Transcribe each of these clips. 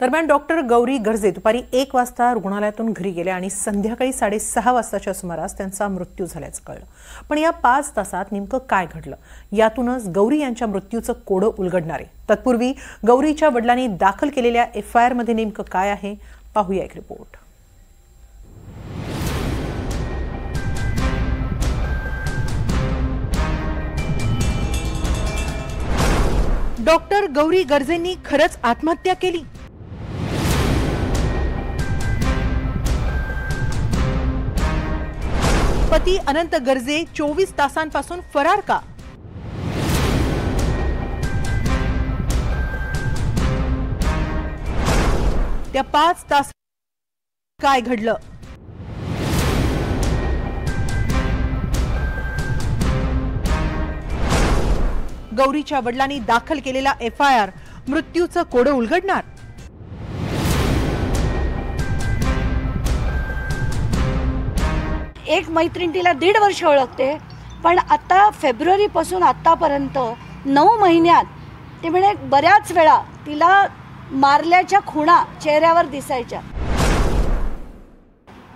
दरम्यान डॉक्टर गौरी गर्जे दुपारी 1 वाजता रुग्णालयातून घरी गेल्या आणि संध्याकाळी 6:30 वाजताच्या सुमारास त्यांचा मृत्यू झाल्याचं कळलं। पण या 5 तासात नेमकं काय घडलं यातूनच गौरी यांच्या मृत्यूचं कोडं उलगडणार आहे। तत्पूर्वी गौरीच्या वडिलांनी दाखल केलेल्या FIR मध्ये नेमकं काय आहे पाहूया एक रिपोर्ट। डॉक्टर गौरी गर्जेंनी खरंच आत्महत्या केली? पती अनंत गर्जे 24 तासांपासून फरार का? त्या 5 तास काय घडलं? गौरीच्या वडिलांनी दाखल केलेला FIR मृत्यूचं कोडं उलगडणार? एक मैत्रीण तिला 1.5 वर्ष ओळखते, पण आता फेब्रुवारी पासून आतापर्यंत 9 महिन्यात ते म्हणे बऱ्याच वेळा तिला मारल्याच्या खुणा चेहऱ्यावर दिसायच्या।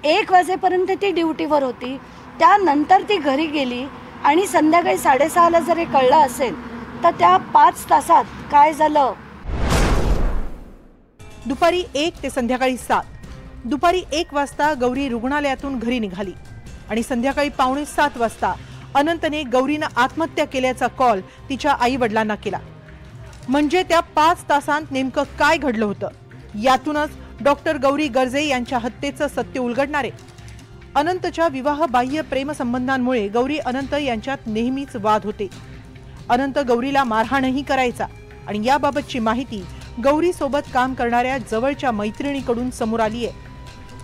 1 वाजेपर्यंत ती ड्युटीवर होती, त्यानंतर ती घरी गेली आणि संध्याकाळी 6:30 ला जर हे कळलं असेल तर त्या 5 तासात काय झालं? दुपारी 1 ते संध्याकाळी 7। दुपारी 1 वाजता गौरी रुग्णालयातून घरी निघाली आणि संध्याकाळी 6:45 वाजता अनंतने गौरीनं आत्महत्या केल्याचा कॉल तिच्या आई वडिलांना केला। म्हणजे त्या 5 तासांत नेमकं काय घडलं होतं यातूनच डॉक्टर गौरी गर्जे यांच्या हत्येचं सत्य उलगडणार आहे। अनंतच्या विवाहबाह्य प्रेमसंबंधांमुळे गौरी अनंत यांच्यात नेहमीच वाद होते। अनंत गौरीला मारहाणही करायचा आणि याबाबतची माहिती गौरी सोबत काम करणाऱ्या जवळच्या मैत्रिणीकडून समोर आली आहे।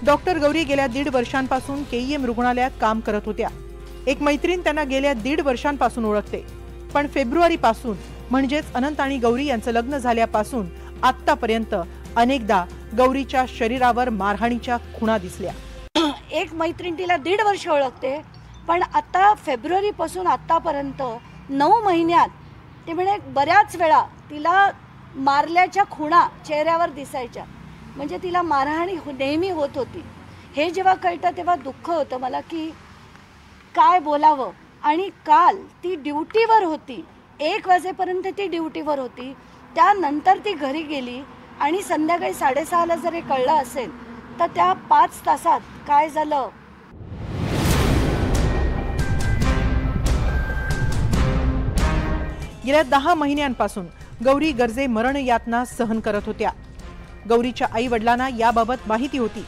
डॉक्टर गौरी गेल्या 1.5 वर्षांपासून KEM रुग्णालयात काम करत होत्या। एक मैत्रीण त्यांना गेल्या 1.5 वर्षांपासून ओळखते, पण फेब्रुवारीपासून म्हणजेच अनंत आणि गौरी यांचं लग्न झाल्यापासून आतापर्यंत अनेकदा गौरीच्या शरीरावर मारहाणीच्या खुणा दिसल्या। एक मैत्रीण तिला 1.5 वर्ष ओळखते, पण आता फेब्रुवारी पासून आतापर्यंत 9 महिन्यात ते म्हणे बऱ्याच वेळा तिला मारल्याच्या खुणा चेहऱ्यावर दिसायच्या। म्हणजे तिला मारहाणी नेहमी होत होती। हे जेव्हा कळतं तेव्हा दुःख होतं मला की काय बोलावं। आणि काल ती ड्युटीवर होती, 1 वाजेपर्यंत ती ड्युटीवर होती, त्यानंतर ती घरी गेली आणि संध्याकाळी 6:30 ला जर हे कळलं असेल तर त्या 5 तासात काय झालं? गेल्या 10 महिन्यांपासून गौरी गर्जे मरण यातना सहन करत होत्या। गौरीच्या आई वडिलांना याबाबत माहिती होती,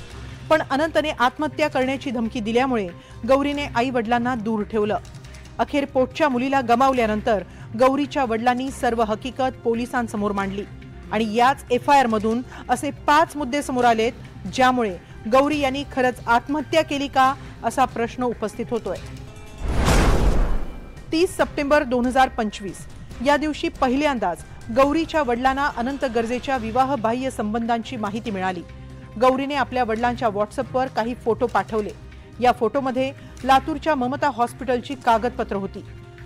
पण अनंतने आत्महत्या करण्याची धमकी दिल्यामुळे गौरीने आई वडिलांना दूर ठेवलं। अखेर पोटच्या मुलीला गमावल्यानंतर गौरीच्या वडिलांनी सर्व हकीकत पोलिसांसमोर मांडली आणि याच FIR मधून असे 5 मुद्दे समोर आलेत ज्यामुळे गौरी यांनी खरंच आत्महत्या केली का असा प्रश्न उपस्थित होतोय। 30 सप्टेंबर 2025 या दिवशी पहिल्यांदाच गौरीच्या वडिलांना अनंत गर्जेच्या विवाहबाह्य संबंधांची माहिती मिळाली। गौरीने आपल्या वडिलांच्या व्हॉट्सअपवर काही फोटो पाठवले। या फोटोमध्ये लातूरच्या ममता हॉस्पिटलची कागदपत्र होती,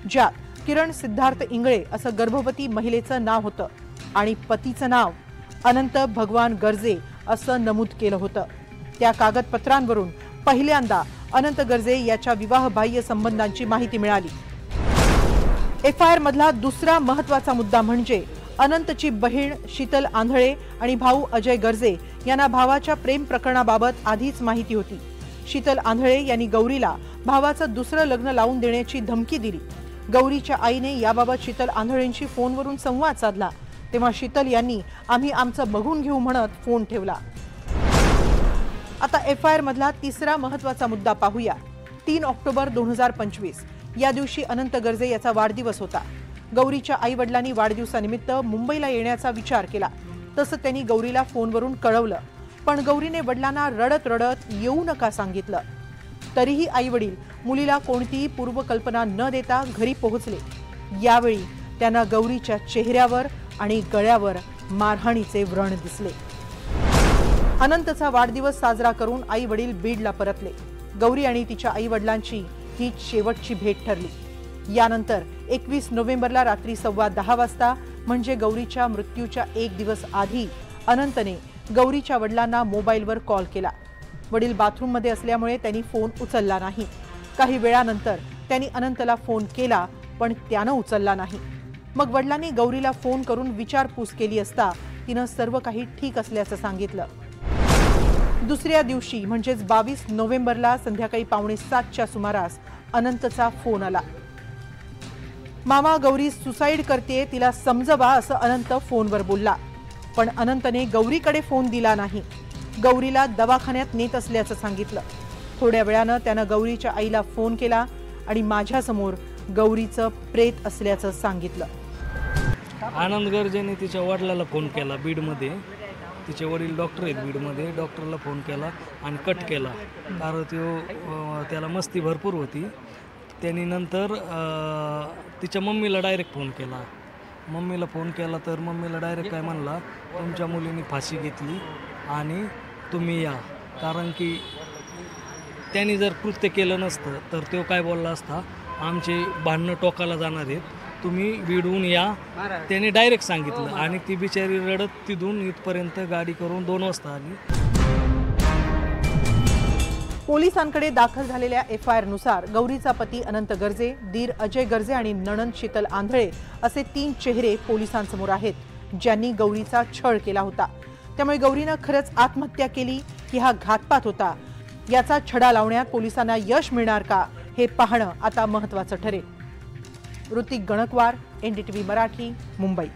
ज्यात किरण सिद्धार्थ इंगळे असं गर्भवती महिलेचं नाव होतं आणि पतीचं नाव अनंत भगवान गर्जे असं नमूद केलं होतं। त्या कागदपत्रांवरून पहिल्यांदा अनंत गर्जे याच्या विवाहबाह्य संबंधांची माहिती मिळाली। FIR मधला दुसरा महत्त्वाचा मुद्दा म्हणजे अनंतची बहीण शीतल आंधळे आणि भाऊ अजय गर्जे यांना भावाच्या प्रेम प्रकरणाबाबत आधीच माहिती होती। शीतल आंधळे यांनी गौरीला भावाचं दुसरं लग्न लावून देण्याची धमकी दिली। गौरीच्या आईने याबाबत शीतल आंधळेंशी फोनवरून संवाद साधला, तेव्हा शीतल यांनी आम्ही आमचं बघून घेऊ म्हणत फोन ठेवला। आता FIR मधला तिसरा महत्त्वाचा मुद्दा पाहूया। 3 ऑक्टोबर 2025 या दिवशी अनंत गर्जे याचा वाढदिवस होता। गौरीच्या आई वडिलांनी वाढदिवसानिमित्त मुंबईला येण्याचा विचार केला, तसं त्यांनी गौरीला फोनवरून कळवलं, पण गौरीने वडिलांना रडत रडत येऊ नका सांगितलं। तरीही आई वडील मुलीला कोणतीही पूर्वकल्पना न देता घरी पोहोचले। यावेळी त्यांना गौरीच्या चेहऱ्यावर आणि गळ्यावर मारहाणीचे व्रण दिसले। अनंतचा वाढदिवस साजरा करून आई वडील बीडला परतले। गौरी आणि तिच्या आई वडिलांची ही शेवटची भेट ठरली। यानंतर 21 नोव्हेंबरला रात्री 10:15 वाजता म्हणजे गौरीच्या मृत्यूच्या 1 दिवस आधी अनंतने गौरीच्या वडिलांना मोबाईलवर कॉल केला. वडील बाथरूममध्ये असल्यामुळे त्यांनी फोन उचलला नाही. काही वेळानंतर त्यांनी अनंतला फोन केला, पण त्यानं उचलला नाही. मग वडिलांनी गौरीला फोन करून विचारपूस केली असता तिनं सर्व काही ठीक असल्याचं सांगितलं. दुसऱ्या दिवशी म्हणजेच 22 नोव्हेंबरला संध्याकाळी 6:45च्या सुमारास अनंतचा फोन आला. मामा, गौरी सुसाईड करते, तिला समजवा, असं अनंत फोनवर बोलला. पण अनंतने गौरीकडे फोन दिला नाही. गौरीला दवाखान्यात नेत असल्याचं सांगितलं. थोड्या वेळानं त्यानं गौरीच्या आईला फोन केला आणि माझ्यासमोर गौरीचं प्रेत असल्याचं सांगितलं. आनंद गर्जेने तिच्या वडिलाला फोन केला बीडमध्ये. तिचे वडील डॉक्टर आहेत बीडमध्ये. डॉक्टरला फोन केला आणि कट केला, कारण त्याला मस्ती भरपूर होती. त्यांनी नंतर तिच्या मम्मीला डायरेक्ट फोन केला. मम्मीला फोन केला तर मम्मीला डायरेक्ट काय म्हणला, तुमच्या मुलीने फाशी घेतली आणि तुम्ही या. कारण की त्यांनी जर कृत्य केलं नसतं तर तो काय बोलला असता, आमचे भांडणं टोकाला जाणार आहेत, तुम्ही बीडहून या. त्याने डायरेक्ट सांगितलं आणि ती बिचारी रडत तिथून इथपर्यंत गाडी करून 2 वाजता आली. पोलिसांकडे दाखल झालेल्या FIR नुसार गौरीचा पती अनंत गर्जे, दीर अजय गर्जे आणि नणंद शीतल आंधळे असे 3 चेहरे पोलिसांसमोर आहेत, ज्यांनी गौरीचा छळ केला होता. त्यामुळे गौरीनं खरंच आत्महत्या केली की हा घातपात होता, याचा छडा लावण्यात पोलिसांना यश मिळणार का, हे पाहणं आता महत्त्वाचं ठरेल. ऋतिक गणकवार, NDTV मराठी, मुंबई.